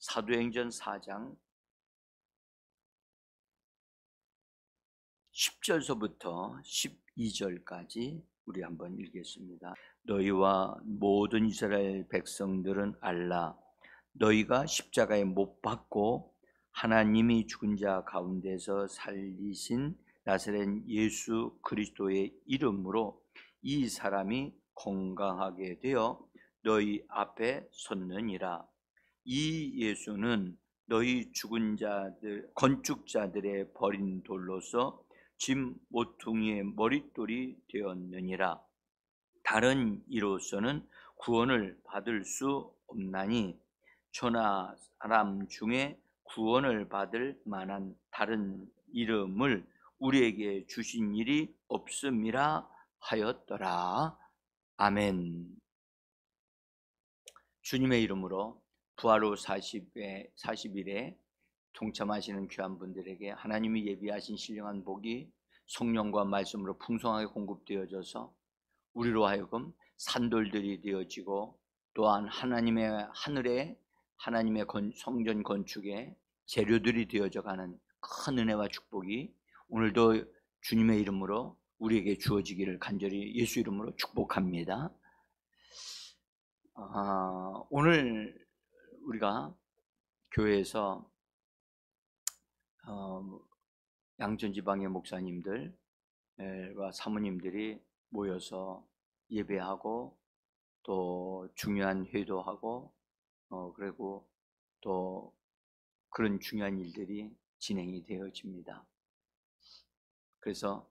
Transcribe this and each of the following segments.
사도행전 4장 10절서부터 12절까지 우리 한번 읽겠습니다. 너희와 모든 이스라엘 백성들은 알라. 너희가 십자가에 못 박고 하나님이 죽은 자 가운데서 살리신 나사렛 예수 그리스도의 이름으로 이 사람이 건강하게 되어 너희 앞에 섰느니라. 이 예수는 너희 죽은 자들 건축자들의 버린 돌로서 짐 모퉁이의 머릿돌이 되었느니라. 다른 이로서는 구원을 받을 수 없나니 천하 사람 중에 구원을 받을 만한 다른 이름을 우리에게 주신 일이 없음이라 하였더라. 아멘. 주님의 이름으로 부활 후 40일에 동참하시는 귀한 분들에게 하나님이 예비하신 신령한 복이 성령과 말씀으로 풍성하게 공급되어져서 우리로 하여금 산돌들이 되어지고 또한 하나님의 하늘에 하나님의 성전 건축의 재료들이 되어져가는 큰 은혜와 축복이 오늘도 주님의 이름으로 우리에게 주어지기를 간절히 예수 이름으로 축복합니다. 오늘 우리가 교회에서 양천지방의 목사님들과 사모님들이 모여서 예배하고 또 중요한 회도하고 그리고 또 그런 중요한 일들이 진행이 되어집니다. 그래서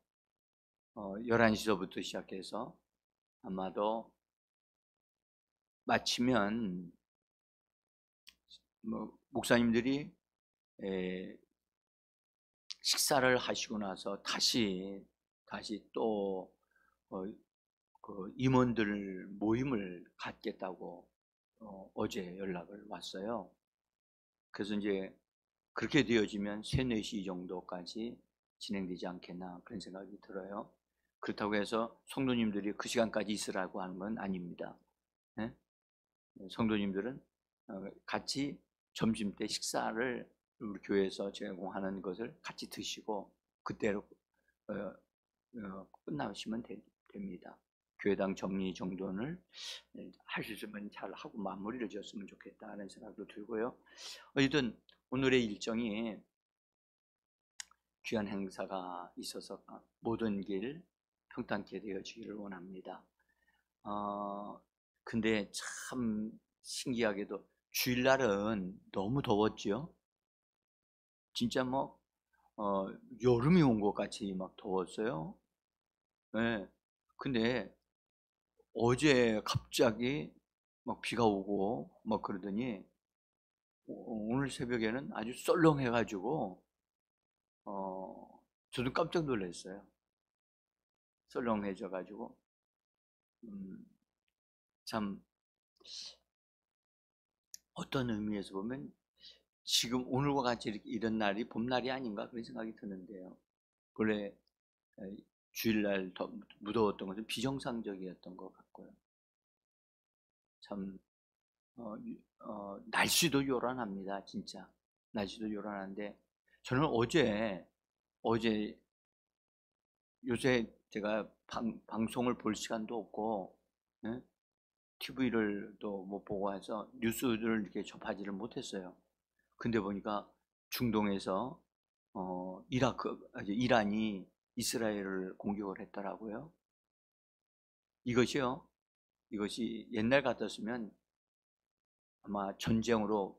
11시서부터 시작해서 아마도 마치면 목사님들이 식사를 하시고 나서 다시 또 그 임원들 모임을 갖겠다고 어제 연락을 왔어요. 그래서 이제 그렇게 되어지면 3, 4시 정도까지 진행되지 않겠나 그런 생각이 들어요. 그렇다고 해서 성도님들이 그 시간까지 있으라고 하는 건 아닙니다. 네? 성도님들은 같이 점심때 식사를 우리 교회에서 제공하는 것을 같이 드시고 그때로 끝나시면 됩니다. 교회당 정리정돈을 할 수 있으면 잘 하고 마무리를 지었으면 좋겠다는 생각도 들고요. 어쨌든 오늘의 일정이 귀한 행사가 있어서 모든 길 평탄케 되어지기를 원합니다. 근데 참 신기하게도 주일날은 너무 더웠죠. 진짜 여름이 온 것 같이 막 더웠어요. 네. 근데 어제 갑자기 막 비가 오고 막 그러더니 오늘 새벽에는 아주 썰렁해가지고 저도 깜짝 놀랐어요. 썰렁해져가지고 참 어떤 의미에서 보면 지금 오늘과 같이 이런 날이 봄날이 아닌가 그런 생각이 드는데요. 원래 주일날 더 무더웠던 것은 비정상적이었던 것 같고요. 참 날씨도 요란합니다. 진짜 날씨도 요란한데 저는 어제 요새 제가 방송을 볼 시간도 없고 TV를 또 못 보고 해서 뉴스를 이렇게 접하지를 못했어요. 근데 보니까 중동에서 이란이 이스라엘을 공격을 했더라고요. 이것이 옛날 같았으면 아마 전쟁으로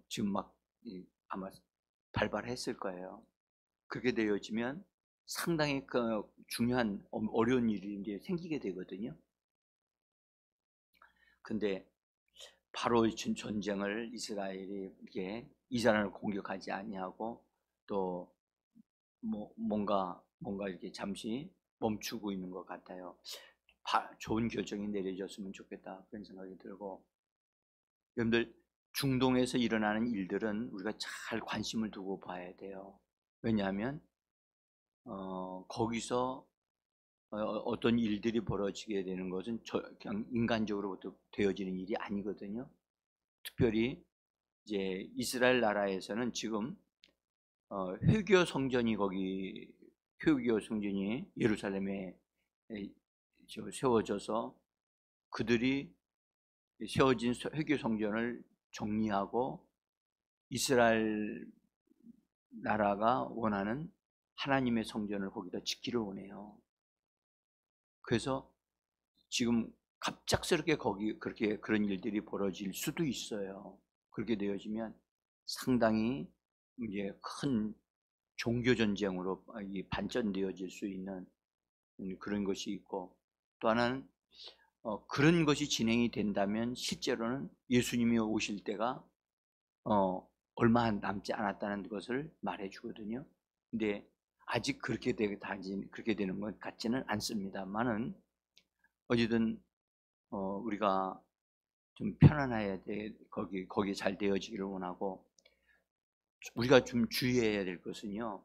지금 아마 발발했을 거예요. 그렇게 되어지면 상당히 중요한 어려운 일이 생기게 되거든요. 근데 바로 전쟁을 이스라엘이 이렇게 이스라엘을 공격하지 아니하고 또 뭔가 이렇게 잠시 멈추고 있는 것 같아요. 좋은 결정이 내려졌으면 좋겠다 그런 생각이 들고, 여러분들 중동에서 일어나는 일들은 우리가 잘 관심을 두고 봐야 돼요. 왜냐하면 거기서 어떤 일들이 벌어지게 되는 것은 그냥 인간적으로부터 되어지는 일이 아니거든요. 특별히 이제 이스라엘 나라에서는 지금 회교 성전이 회교 성전이 예루살렘에 세워져서 그들이 세워진 회교 성전을 정리하고 이스라엘 나라가 원하는 하나님의 성전을 거기다 짓기를 원해요. 그래서 지금 갑작스럽게 그렇게 그런 일들이 벌어질 수도 있어요. 그렇게 되어지면 상당히 이제 큰 종교 전쟁으로 반전되어질 수 있는 그런 것이 있고, 또 하나는 그런 것이 진행이 된다면 실제로는 예수님이 오실 때가 얼마 남지 않았다는 것을 말해주거든요. 근데 아직 그렇게 되는 것 같지는 않습니다만은 어쨌든 우리가 좀 편안해야 돼. 거기 잘 되어지기를 원하고, 우리가 좀 주의해야 될 것은요,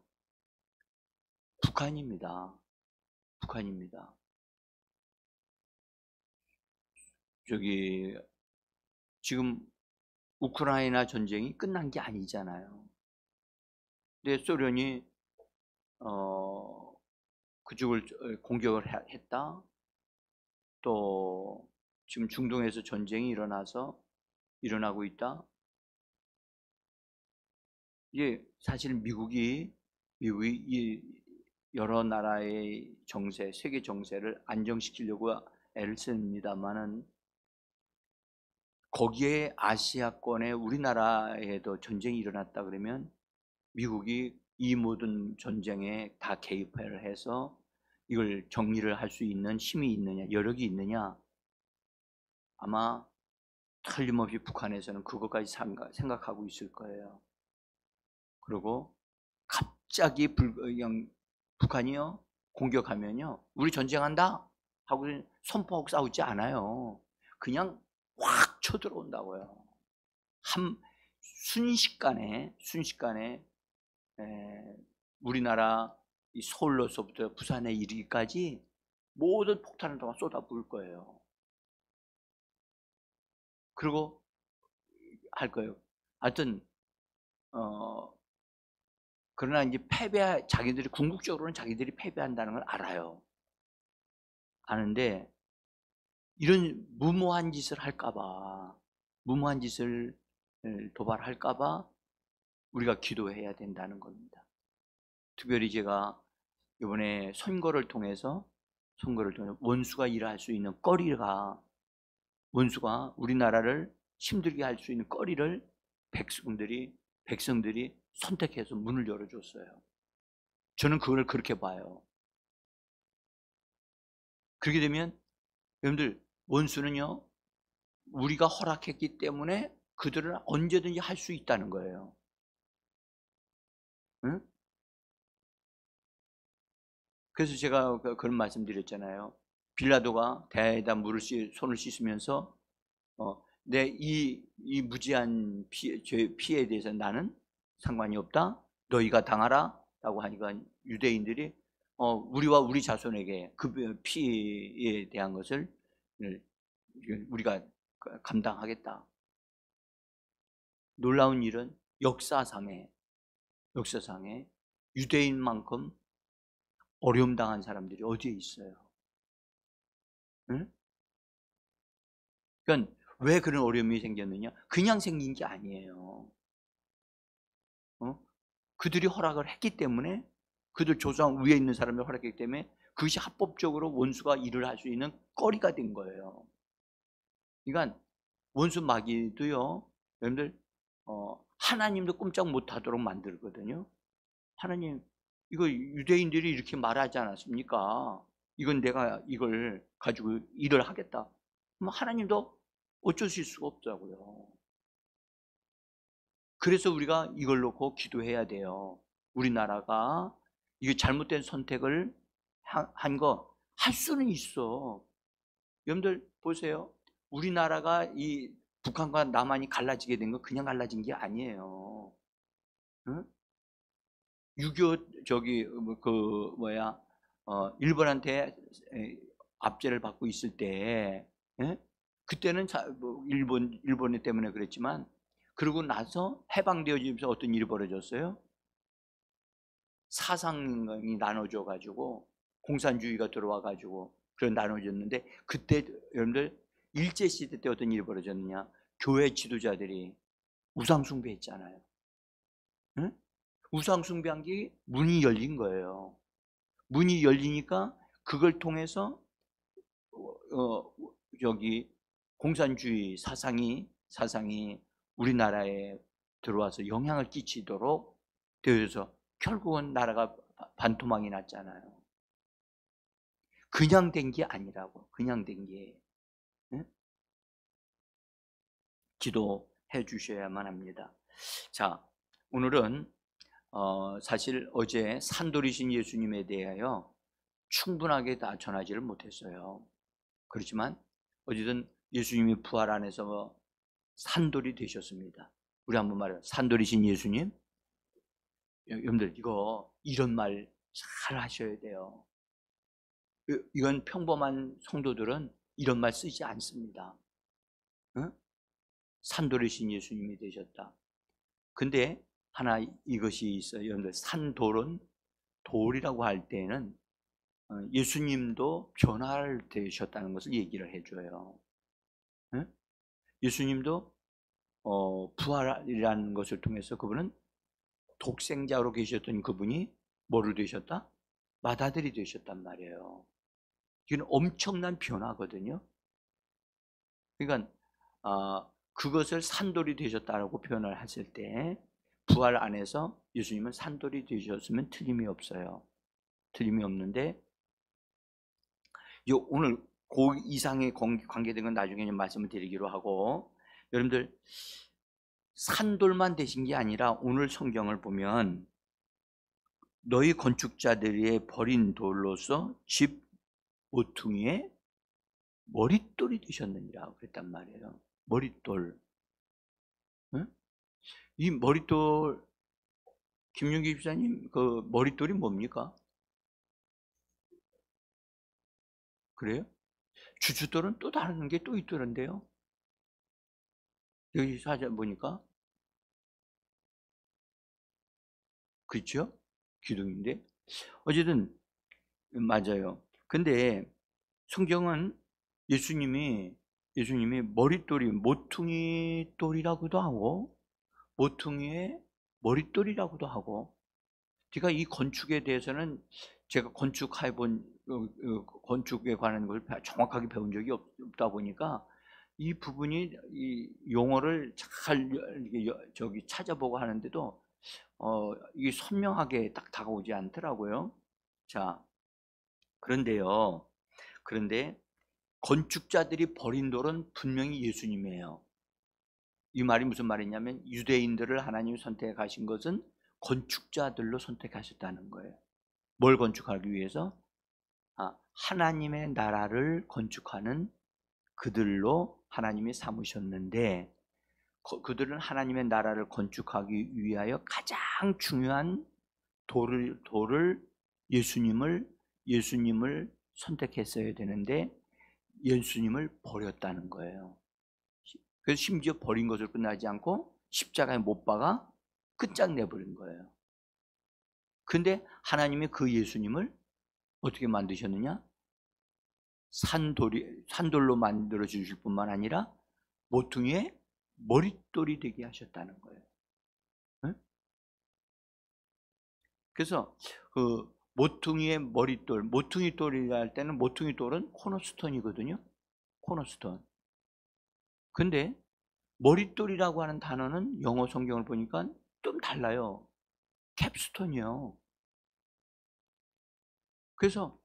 북한입니다. 북한입니다. 지금 우크라이나 전쟁이 끝난 게 아니잖아요. 근데 소련이 그쪽을 공격을 했다. 또 지금 중동에서 전쟁이 일어나고 있다. 이게 사실 미국이 이 여러 나라의 세계 정세를 안정시키려고 애를 씁니다만은, 거기에 아시아권에 우리나라에도 전쟁이 일어났다 그러면 미국이 이 모든 전쟁에 다 개입을 해서 이걸 정리를 할 수 있는 힘이 있느냐, 여력이 있느냐, 아마 틀림없이 북한에서는 그것까지 생각하고 있을 거예요. 그리고 갑자기 북한이요 공격하면요, 우리 전쟁한다 하고 선포하고 싸우지 않아요. 그냥 확 쳐들어온다고요. 순식간에 우리나라 서울로서부터 부산에 이르기까지 모든 폭탄을 다 쏟아부을 거예요. 그리고 할 거예요. 하여튼 그러나 이제 자기들이 궁극적으로는 자기들이 패배한다는 걸 알아요. 아는데 이런 무모한 짓을 할까봐, 무모한 짓을 도발할까봐 우리가 기도해야 된다는 겁니다. 특별히 제가 이번에 선거를 통해서 원수가 일할 수 있는 원수가 우리나라를 힘들게 할 수 있는 거리를 백성들이 선택해서 문을 열어줬어요. 저는 그걸 그렇게 봐요. 그렇게 되면 여러분들, 원수는요, 우리가 허락했기 때문에 그들은 언제든지 할 수 있다는 거예요. 응? 그래서 제가 그런 말씀 드렸잖아요. 빌라도가 대야에다 손을 씻으면서 내 이 무지한 피해에 대해서 나는 상관이 없다. 너희가 당하라 라고 하니까 유대인들이 우리와 우리 자손에게 그 피해에 대한 것을 우리가 감당하겠다. 놀라운 일은 역사상에 유대인만큼 어려움 당한 사람들이 어디에 있어요? 응? 그러니까 왜 그런 어려움이 생겼느냐? 그냥 생긴 게 아니에요. 그들이 허락을 했기 때문에, 그들 조상 위에 있는 사람이 허락했기 때문에 그것이 합법적으로 원수가 일을 할 수 있는 거리가 된 거예요. 그러니까 원수 마귀도요, 여러분들 하나님도 꼼짝 못하도록 만들거든요. 하나님, 이거 유대인들이 이렇게 말하지 않았습니까? 이건 내가 이걸 가지고 일을 하겠다. 그럼 하나님도 어쩌실 수가 없다고요. 그래서 우리가 이걸 놓고 기도해야 돼요. 우리나라가 이게 잘못된 선택을 한 거 할 수는 있어. 여러분들 보세요. 우리나라가 이 북한과 남한이 갈라지게 된 건 그냥 갈라진 게 아니에요. 응? 6.25 일본한테 압제를 받고 있을 때, 그때는 일본 때문에 그랬지만 그러고 나서 해방되어지면서 어떤 일이 벌어졌어요? 사상이 나눠져 가지고 공산주의가 들어와 가지고 그런 나눠졌는데, 그때 여러분들 일제 시대 때 어떤 일이 벌어졌느냐? 교회 지도자들이 우상 숭배했잖아요. 응? 우상 숭배한 게 문이 열린 거예요. 문이 열리니까 그걸 통해서 어, 여기 공산주의 사상이 우리나라에 들어와서 영향을 끼치도록 되어서 결국은 나라가 반토막이 났잖아요. 그냥 된 게 아니라고. 그냥 된 게. 응? 기도해 주셔야만 합니다. 자, 오늘은 사실 어제 산돌이신 예수님에 대하여 충분하게 다 전하지를 못했어요. 그렇지만 어쨌든 예수님이 부활 안에서 산돌이 되셨습니다. 우리 한번 말해요. 산돌이신 예수님. 여러분들 이거 이런 말 잘 하셔야 돼요. 이건 평범한 성도들은 이런 말 쓰지 않습니다. 응? 산돌이신 예수님이 되셨다. 근데 하나 이것이 있어요. 여러분들 산돌은 돌이라고 할 때는 예수님도 변화되셨다는 것을 얘기를 해줘요. 응? 예수님도 부활이라는 것을 통해서 그분은 독생자로 계셨던 그분이 뭐를 되셨다? 맏아들이 되셨단 말이에요. 이건 엄청난 변화거든요. 그러니까 그것을 산돌이 되셨다라고 표현을 했을 때 부활 안에서 예수님은 산돌이 되셨으면 틀림이 없어요. 틀림이 없는데 오늘 그 이상의 관계된 건 나중에 좀 말씀을 드리기로 하고, 여러분들 산돌만 되신 게 아니라 오늘 성경을 보면 너희 건축자들이 버린 돌로서 집 모퉁이에 머릿돌이 되셨느니라 그랬단 말이에요. 머릿돌. 응? 이 머릿돌, 김윤기 집사님 그 머릿돌이 뭡니까? 그래요? 주춧돌은 또 다른 게 또 있더란데요. 여기 사전 보니까 그렇죠? 기둥인데 어쨌든 맞아요. 근데 성경은 예수님이 머릿돌이 모퉁이 돌이라고도 하고 모퉁이의 머릿돌이라고도 하고, 제가 이 건축에 대해서는 제가 건축해본 건축에 관한 걸 정확하게 배운 적이 없다 보니까 이 부분이 이 용어를 잘 저기 찾아보고 하는데도 이게 선명하게 딱 다가오지 않더라고요. 자, 그런데요. 그런데 건축자들이 버린 돌은 분명히 예수님이에요. 이 말이 무슨 말이냐면 유대인들을 하나님이 선택하신 것은 건축자들로 선택하셨다는 거예요. 뭘 건축하기 위해서? 하나님의 나라를 건축하는 그들로 하나님이 삼으셨는데, 그들은 하나님의 나라를 건축하기 위하여 가장 중요한 돌을 예수님을 선택했어야 되는데 예수님을 버렸다는 거예요. 그래서 심지어 버린 것을 끝나지 않고 십자가에 못 박아 끝장내버린 거예요. 근데 하나님이 그 예수님을 어떻게 만드셨느냐? 산돌로 만들어 주실 뿐만 아니라 모퉁이의 머릿돌이 되게 하셨다는 거예요. 응? 그래서 그 모퉁이의 머릿돌, 모퉁이돌이라 할 때는 모퉁이돌은 코너스톤이거든요. 코너스톤. 근데 머릿돌이라고 하는 단어는 영어 성경을 보니까 좀 달라요. 캡스톤이요. 그래서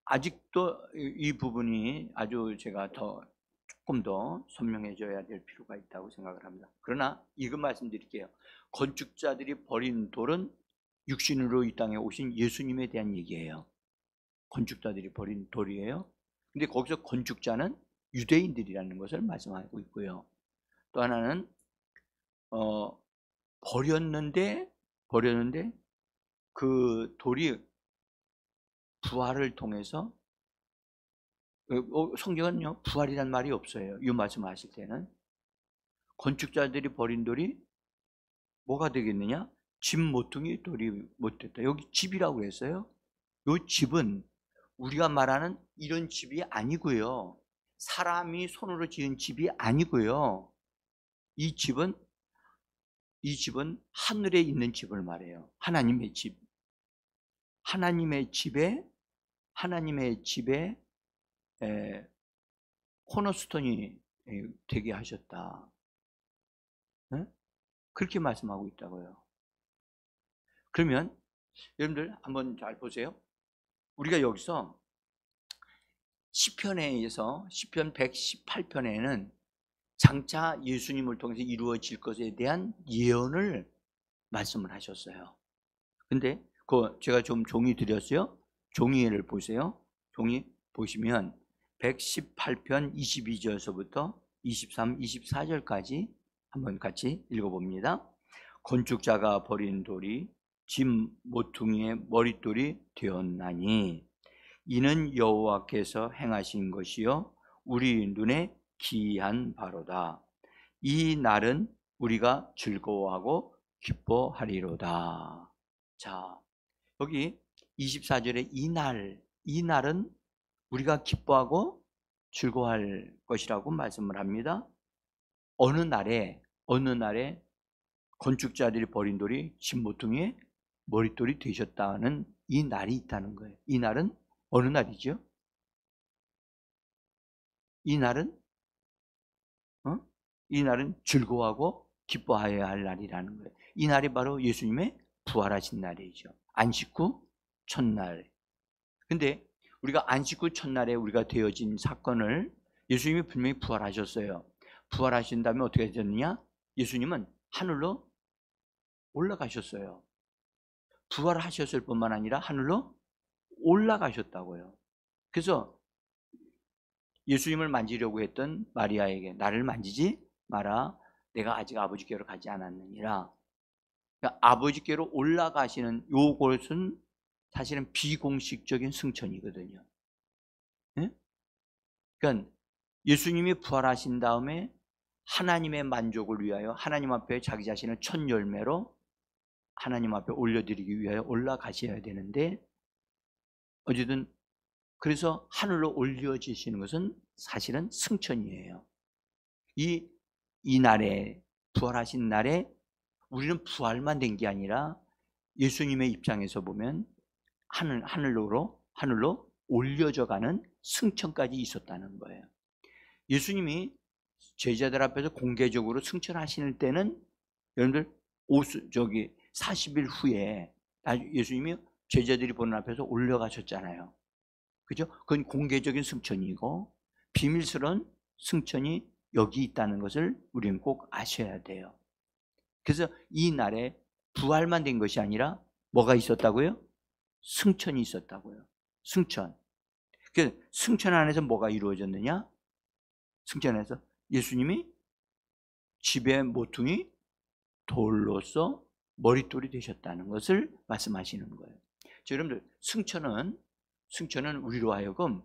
아직도 이 부분이 아주 제가 조금 더 선명해져야 될 필요가 있다고 생각을 합니다. 그러나 이거 말씀드릴게요. 건축자들이 버린 돌은 육신으로 이 땅에 오신 예수님에 대한 얘기예요. 건축자들이 버린 돌이에요. 근데 거기서 건축자는 유대인들이라는 것을 말씀하고 있고요. 또 하나는 버렸는데 그 돌이 부활을 통해서, 성경은요 부활이란 말이 없어요. 이 말씀하실 때는 건축자들이 버린 돌이 뭐가 되겠느냐? 집 모퉁이 돌이 못됐다. 여기 집이라고 했어요. 이 집은 우리가 말하는 이런 집이 아니고요. 사람이 손으로 지은 집이 아니고요. 이 집은 하늘에 있는 집을 말해요. 하나님의 집. 하나님의 집에 코너스톤이 되게 하셨다. 네? 그렇게 말씀하고 있다고요. 그러면 여러분들 한번 잘 보세요. 우리가 여기서 시편에서 시편 118편에는 장차 예수님을 통해서 이루어질 것에 대한 예언을 말씀을 하셨어요. 근데 제가 좀 종이 드렸어요. 종이를 보세요. 종이 보시면 118편 22절서부터 23, 24절까지 한번 같이 읽어봅니다. 건축자가 버린 돌이 집 모퉁이의 머릿돌이 되었나니 이는 여호와께서 행하신 것이요 우리 눈에 기이한 바로다. 이 날은 우리가 즐거워하고 기뻐하리로다. 자, 여기 24절에 이 날은 우리가 기뻐하고 즐거워할 것이라고 말씀을 합니다. 어느 날에 건축자들이 버린 돌이 집 모퉁이에 머릿돌이 되셨다는 이 날이 있다는 거예요. 이 날은 어느 날이죠? 이 날은 즐거워하고 기뻐하여야 할 날이라는 거예요. 이 날이 바로 예수님의 부활하신 날이죠. 안식 후 첫날. 근데 우리가 안식 후 첫날에 우리가 되어진 사건을 예수님이 분명히 부활하셨어요. 부활하신 다음에 어떻게 되느냐? 예수님은 하늘로 올라가셨어요. 부활하셨을 뿐만 아니라 하늘로 올라가셨다고요. 그래서 예수님을 만지려고 했던 마리아에게 나를 만지지 마라. 내가 아직 아버지께로 가지 않았느니라. 그러니까 아버지께로 올라가시는 요것은 사실은 비공식적인 승천이거든요. 네? 그러니까 예수님이 부활하신 다음에 하나님의 만족을 위하여 하나님 앞에 자기 자신을 첫 열매로 하나님 앞에 올려드리기 위하여 올라가셔야 되는데 어쨌든 그래서 하늘로 올려지시는 것은 사실은 승천이에요. 이 날에 부활하신 날에 우리는 부활만 된 게 아니라 예수님의 입장에서 보면 하늘로 올려져 가는 승천까지 있었다는 거예요. 예수님이 제자들 앞에서 공개적으로 승천하시는 때는 여러분들 40일 후에 예수님이 제자들이 보는 앞에서 올려가셨잖아요. 그죠? 그건 공개적인 승천이고 비밀스러운 승천이 여기 있다는 것을 우리는 꼭 아셔야 돼요. 그래서 이 날에 부활만 된 것이 아니라 뭐가 있었다고요? 승천이 있었다고요. 승천. 그래서 승천 안에서 뭐가 이루어졌느냐? 승천 안에서 예수님이 집의 모퉁이 돌로서 머릿돌이 되셨다는 것을 말씀하시는 거예요. 자, 여러분들 승천은 우리로 하여금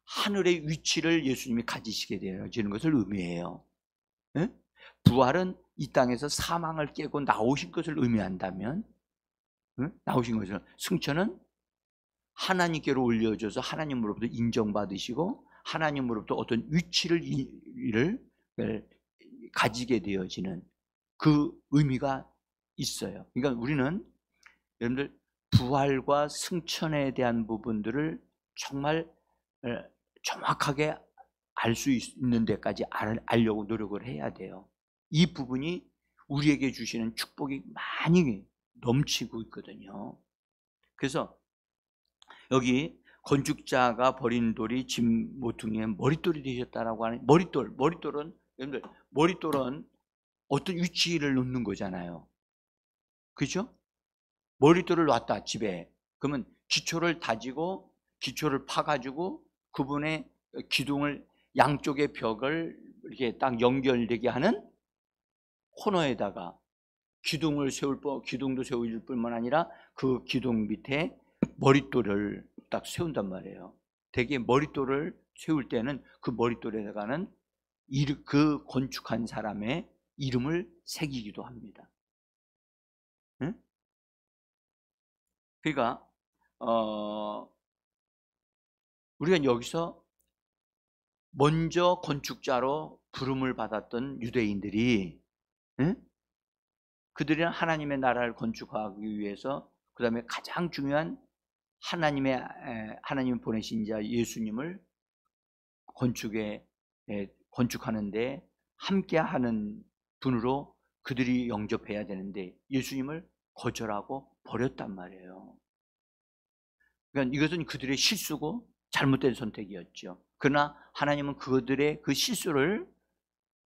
하늘의 위치를 예수님이 가지시게 되어지는 것을 의미해요. 네? 부활은 이 땅에서 사망을 깨고 나오신 것을 의미한다면 나오신 것은 승천은 하나님께로 올려져서 하나님으로부터 인정받으시고 하나님으로부터 어떤 위치를 가지게 되어지는 그 의미가 있어요. 그러니까 우리는 여러분들 부활과 승천에 대한 부분들을 정말 정확하게 알 수 있는 데까지 알려고 노력을 해야 돼요. 이 부분이 우리에게 주시는 축복이 많이 넘치고 있거든요. 그래서 여기 건축자가 버린 돌이 집 모퉁이에 머릿돌이 되셨다라고 하는 머릿돌은 여러분들 머릿돌은 어떤 위치를 놓는 거잖아요. 그죠? 머릿돌을 놨다 집에. 그러면 기초를 다지고 기초를 파가지고 그분의 기둥을 양쪽의 벽을 이렇게 딱 연결되게 하는 코너에다가 기둥도 세울 뿐만 아니라 그 기둥 밑에 머릿돌을 딱 세운단 말이에요. 대개 머릿돌을 세울 때는 그 머릿돌에다가는 그 건축한 사람의 이름을 새기기도 합니다. 응? 그러니까 우리가 여기서 먼저 건축자로 부름을 받았던 유대인들이, 응? 그들은 하나님의 나라를 건축하기 위해서, 그 다음에 가장 중요한 하나님 보내신 자 예수님을 건축하는데 함께하는 분으로 그들이 영접해야 되는데 예수님을 거절하고 버렸단 말이에요. 그러니까 이것은 그들의 실수고 잘못된 선택이었죠. 그러나 하나님은 그들의 그 실수를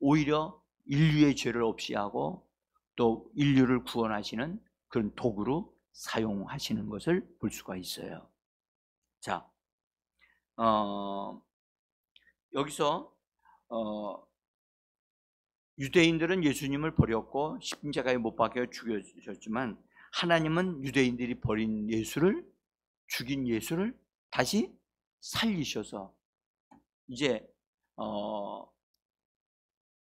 오히려 인류의 죄를 없이 하고 또 인류를 구원하시는 그런 도구로 사용하시는 것을 볼 수가 있어요. 자, 여기서 유대인들은 예수님을 버렸고 십자가에 못 박혀 죽여졌지만, 하나님은 유대인들이 버린 예수를, 죽인 예수를 다시 살리셔서 이제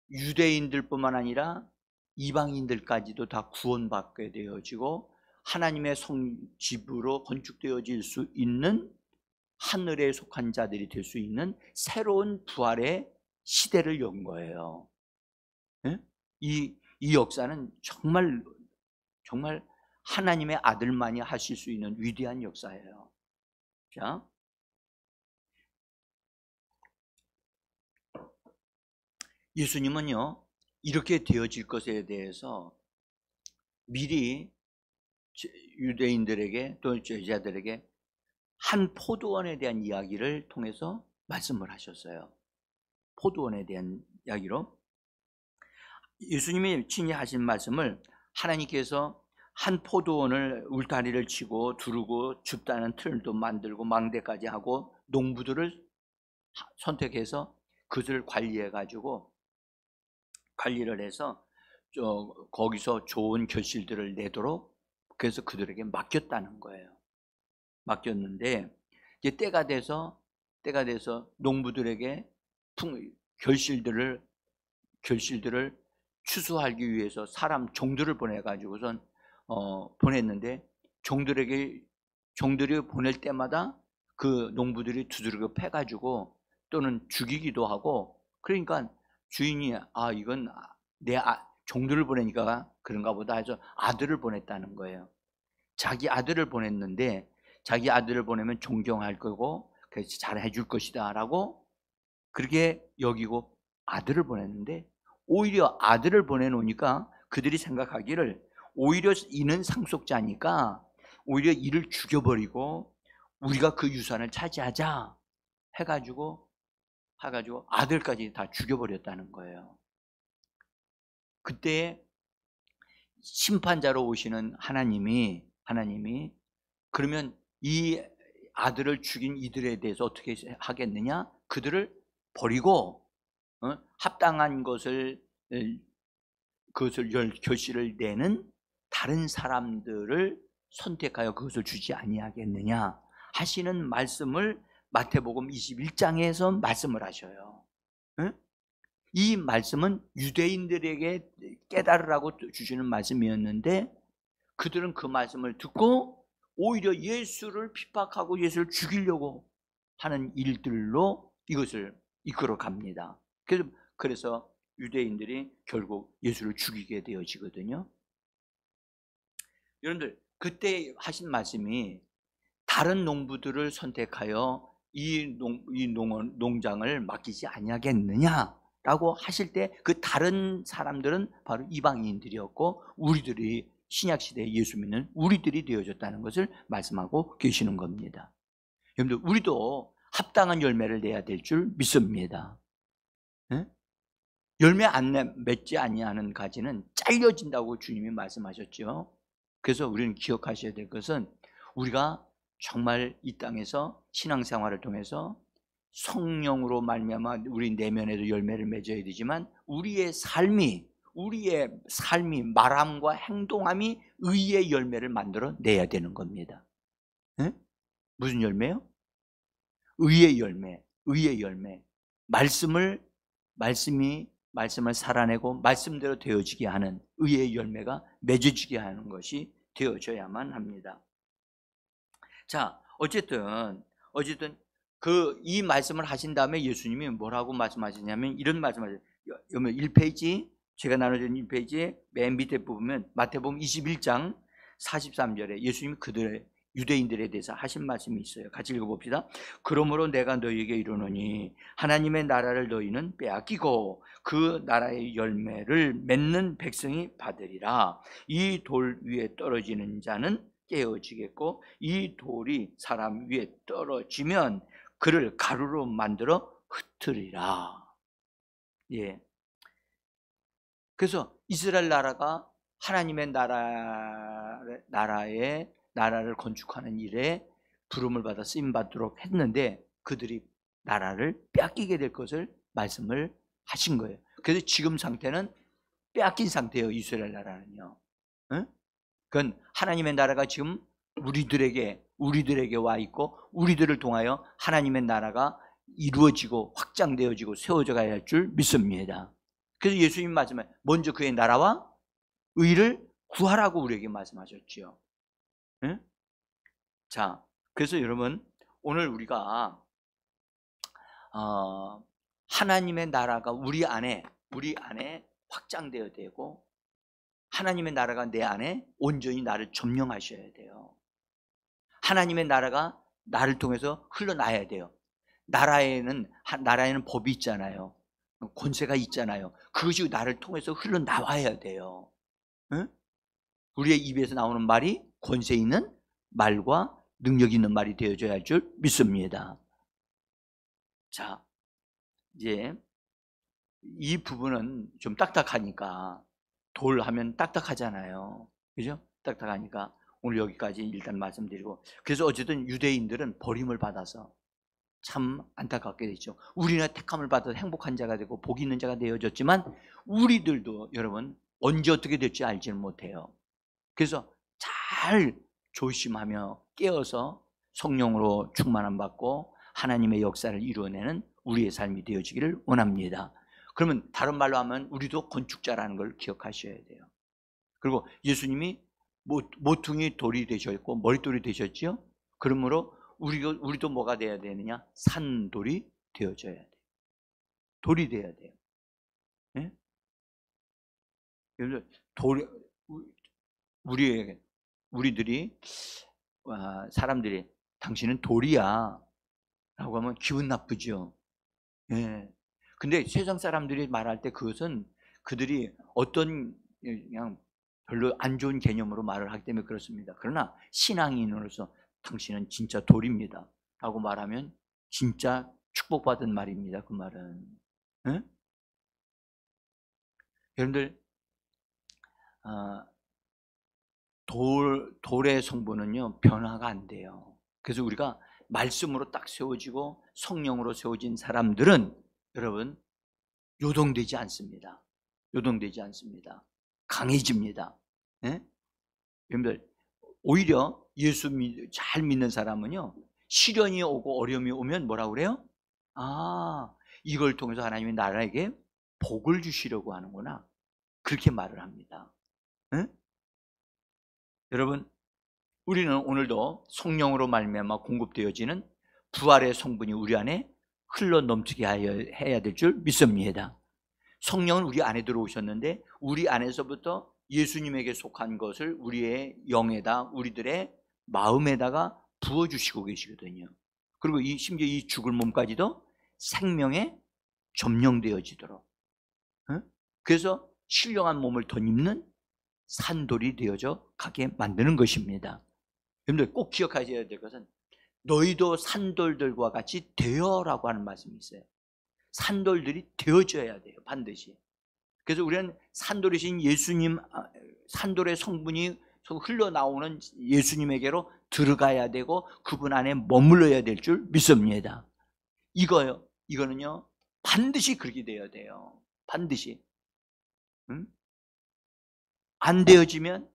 유대인들뿐만 아니라 이방인들까지도 다 구원받게 되어지고 하나님의 성집으로 건축되어질 수 있는, 하늘에 속한 자들이 될 수 있는 새로운 부활의 시대를 연 거예요. 예? 이 역사는 정말 하나님의 아들만이 하실 수 있는 위대한 역사예요. 자, 예수님은요, 이렇게 되어질 것에 대해서 미리 유대인들에게 또 제자들에게 한 포도원에 대한 이야기를 통해서 말씀을 하셨어요. 포도원에 대한 이야기로 예수님이 친히 하신 말씀을, 하나님께서 한 포도원을 울타리를 치고 두르고 줍다는 틀도 만들고 망대까지 하고 농부들을 선택해서 그것을 관리를 해서 거기서 좋은 결실들을 내도록, 그래서 그들에게 맡겼다는 거예요. 맡겼는데 이제 때가 돼서 농부들에게 결실들을 추수하기 위해서 사람 종들을 보내가지고선 보냈는데, 종들이 보낼 때마다 그 농부들이 두드려 패가지고 또는 죽이기도 하고, 그러니까 주인이 이건 내 종들을 보내니까 그런가 보다 해서 아들을 보냈다는 거예요. 자기 아들을 보냈는데, 자기 아들을 보내면 존경할 거고 그래서 잘 해줄 것이다 라고 그렇게 여기고 아들을 보냈는데, 오히려 아들을 보내놓으니까 그들이 생각하기를 오히려 이는 상속자니까 오히려 이를 죽여버리고 우리가 그 유산을 차지하자 해가지고 아들까지 다 죽여버렸다는 거예요. 그때 심판자로 오시는 하나님이 그러면 이 아들을 죽인 이들에 대해서 어떻게 하겠느냐? 그들을 버리고 합당한 그것을 결실을 내는 다른 사람들을 선택하여 그것을 주지 아니하겠느냐 하시는 말씀을 마태복음 21장에서 말씀을 하셔요. 이 말씀은 유대인들에게 깨달으라고 주시는 말씀이었는데, 그들은 그 말씀을 듣고 오히려 예수를 핍박하고 예수를 죽이려고 하는 일들로 이것을 이끌어 갑니다. 그래서 유대인들이 결국 예수를 죽이게 되어지거든요. 여러분들, 그때 하신 말씀이 다른 농부들을 선택하여 이 농장을 맡기지 아니하겠느냐라고 하실 때, 그 다른 사람들은 바로 이방인들이었고 우리들이 신약시대에 예수 믿는 우리들이 되어졌다는 것을 말씀하고 계시는 겁니다. 여러분들, 우리도 합당한 열매를 내야 될 줄 믿습니다. 네? 열매 안 맺지 아니하는 가지는 잘려진다고 주님이 말씀하셨죠. 그래서 우리는 기억하셔야 될 것은, 우리가 정말 이 땅에서 신앙생활을 통해서 성령으로 말미암아 우리 내면에도 열매를 맺어야 되지만, 우리의 삶이 말함과 행동함이 의의 열매를 만들어 내야 되는 겁니다. 네? 무슨 열매요? 의의 열매. 말씀을 말씀을 살아내고 말씀대로 되어지게 하는 의의 열매가 맺어지게 하는 것이 되어져야만 합니다. 자, 어쨌든 이 말씀을 하신 다음에 예수님이 뭐라고 말씀하시냐면 이런 말씀을 하세요. 1페이지, 제가 나눠준 1페이지에 맨 밑에 보면 마태복음 21장 43절에 예수님이 그들의 유대인들에 대해서 하신 말씀이 있어요. 같이 읽어봅시다. 그러므로 내가 너희에게 이르노니 하나님의 나라를 너희는 빼앗기고 그 나라의 열매를 맺는 백성이 받으리라. 이 돌 위에 떨어지는 자는 깨어지겠고 이 돌이 사람 위에 떨어지면 그를 가루로 만들어 흩으리라. 예. 그래서 이스라엘 나라가 하나님의 나라를 건축하는 일에 부름을 받아 쓰임 받도록 했는데 그들이 나라를 빼앗기게 될 것을 말씀을 하신 거예요. 그래서 지금 상태는 빼앗긴 상태예요. 이스라엘 나라는요. 응? 그건 하나님의 나라가 지금 우리들에게 와 있고 우리들을 통하여 하나님의 나라가 이루어지고 확장되어지고 세워져 가야 할 줄 믿습니다. 그래서 예수님 말씀에 먼저 그의 나라와 의를 구하라고 우리에게 말씀하셨지요. 응? 자, 그래서 여러분 오늘 우리가 하나님의 나라가 우리 안에 확장되어야 되고 하나님의 나라가 내 안에 온전히 나를 점령하셔야 돼요. 하나님의 나라가 나를 통해서 흘러나야 돼요. 나라에는 법이 있잖아요. 권세가 있잖아요. 그것이 나를 통해서 흘러나와야 돼요. 응? 우리의 입에서 나오는 말이 권세 있는 말과 능력 있는 말이 되어져야 할 줄 믿습니다. 자, 이제 이 부분은 좀 딱딱하니까 돌 하면 딱딱하잖아요. 그죠? 딱딱하니까 오늘 여기까지 일단 말씀드리고, 그래서 어쨌든 유대인들은 버림을 받아서 참 안타깝게 됐죠. 우리는 택함을 받아서 행복한 자가 되고 복 있는 자가 되어졌지만 우리들도 여러분 언제 어떻게 될지 알지는 못해요. 그래서 잘 조심하며 깨어서 성령으로 충만함 받고 하나님의 역사를 이루어내는 우리의 삶이 되어지기를 원합니다. 그러면 다른 말로 하면 우리도 건축자라는 걸 기억하셔야 돼요. 그리고 예수님이 모퉁이 돌이 되셨고 머릿돌이 되셨지요. 그러므로 우리도 뭐가 되어야 되느냐? 산돌이 되어져야 돼요. 돌이 되어야 돼요. 네? 우리들이 사람들이 당신은 돌이야 라고 하면 기분 나쁘죠. 예. 근데 세상 사람들이 말할 때 그것은 그들이 어떤 그냥 별로 안 좋은 개념으로 말을 하기 때문에 그렇습니다. 그러나 신앙인으로서 당신은 진짜 돌입니다 라고 말하면 진짜 축복받은 말입니다. 그 말은. 예? 여러분들 돌의 성분은요 변화가 안 돼요. 그래서 우리가 말씀으로 딱 세워지고 성령으로 세워진 사람들은 여러분 요동되지 않습니다. 강해집니다. 네? 여러분들 오히려 예수 잘 믿는 사람은요 시련이 오고 어려움이 오면 뭐라고 그래요? 이걸 통해서 하나님이 나라에게 복을 주시려고 하는구나, 그렇게 말을 합니다. 네? 여러분 우리는 오늘도 성령으로 말미암아 공급되어지는 부활의 성분이 우리 안에 흘러 넘치게 해야 될 줄 믿습니다. 성령은 우리 안에 들어오셨는데 우리 안에서부터 예수님에게 속한 것을 우리의 영에다 우리들의 마음에다가 부어주시고 계시거든요. 그리고 심지어 이 죽을 몸까지도 생명에 점령되어지도록, 그래서 신령한 몸을 덧입는 산돌이 되어져 가게 만드는 것입니다. 여러분들 꼭 기억하셔야 될 것은 너희도 산돌들과 같이 되어라고 하는 말씀이 있어요. 산돌들이 되어져야 돼요, 반드시. 그래서 우리는 산돌이신 예수님, 산돌의 성분이 흘러나오는 예수님에게로 들어가야 되고 그분 안에 머물러야 될 줄 믿습니다. 이거는요 반드시 그렇게 되어야 돼요. 반드시. 안 되어지면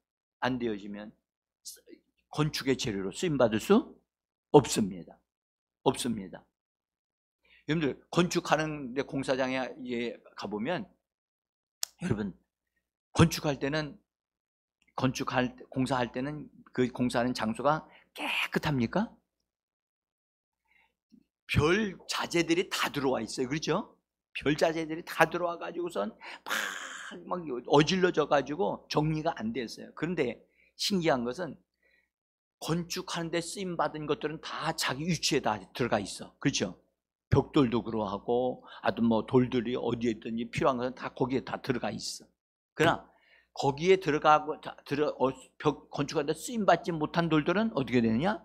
건축의 재료로 쓰임받을 수 없습니다. 여러분들 건축하는 데 공사장에 가보면 여러분 공사할 때는 그 공사하는 장소가 깨끗합니까? 별 자재들이 다 들어와 있어요. 그렇죠? 별 자재들이 다 들어와 가지고선 막 어질러져 가지고 정리가 안 됐어요. 그런데 신기한 것은 건축하는데 쓰임 받은 것들은 다 자기 위치에 다 들어가 있어. 그렇죠? 벽돌도 그러하고 아주 뭐 돌들이 어디에 있든지 필요한 것은 다 거기에 다 들어가 있어. 그러나 거기에 들어가고 건축하는데 쓰임 받지 못한 돌들은 어떻게 되느냐?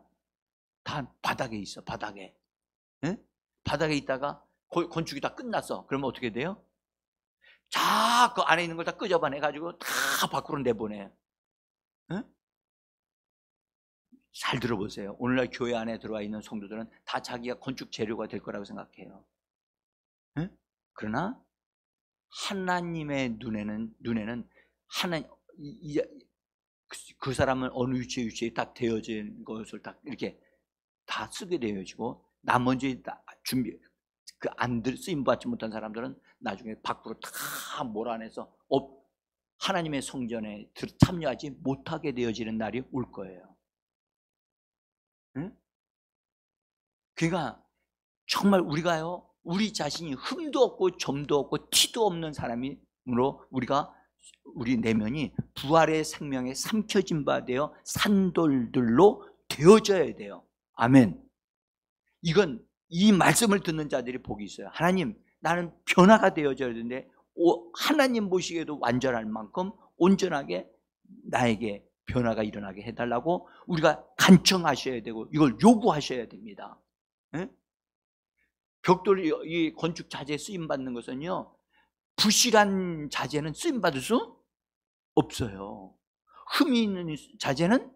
다 바닥에 있어. 바닥에. 응? 바닥에 있다가 건축이 다 끝났어. 그러면 어떻게 돼요? 자, 그 안에 있는 걸 다 끄집어내 가지고 다 밖으로 내보내. 응? 잘 들어보세요. 오늘날 교회 안에 들어와 있는 성도들은 다 자기가 건축 재료가 될 거라고 생각해요. 응? 그러나 하나님의 눈에는 그 사람은 어느 위치에 딱 되어진 것을 딱 이렇게 다 쓰게 되어지고 나머지 그 안 쓰임 받지 못한 사람들은 나중에 밖으로 다 몰아내서 하나님의 성전에 참여하지 못하게 되어지는 날이 올 거예요. 응? 그러니까 정말 우리 자신이 흠도 없고 점도 없고 티도 없는 사람으로 우리 내면이 부활의 생명에 삼켜진 바 되어 산돌들로 되어져야 돼요. 아멘. 이 말씀을 듣는 자들이 복이 있어요. 하나님, 나는 변화가 되어져야 되는데 하나님 보시기에도 완전할 만큼 온전하게 나에게 변화가 일어나게 해달라고 우리가 간청하셔야 되고 이걸 요구하셔야 됩니다. 네? 벽돌이 건축 자재에 쓰임받는 것은요, 부실한 자재는 쓰임받을 수 없어요. 흠이 있는 자재는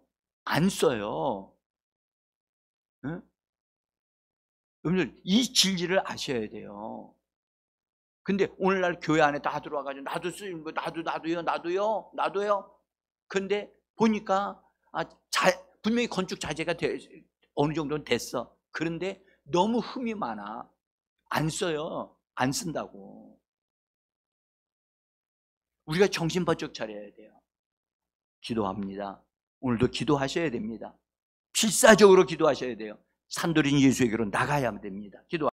안 써요. 네? 여러분들 이 진리를 아셔야 돼요. 근데 오늘날 교회 안에 다 들어와가지고 나도 쓰임, 나도요. 근데 보니까 분명히 건축 자재가 어느 정도는 됐어. 그런데 너무 흠이 많아. 안 써요. 안 쓴다고. 우리가 정신 번쩍 차려야 돼요. 기도합니다. 오늘도 기도하셔야 됩니다. 필사적으로 기도하셔야 돼요. 산돌인 예수에게로 나가야 됩니다. 기도.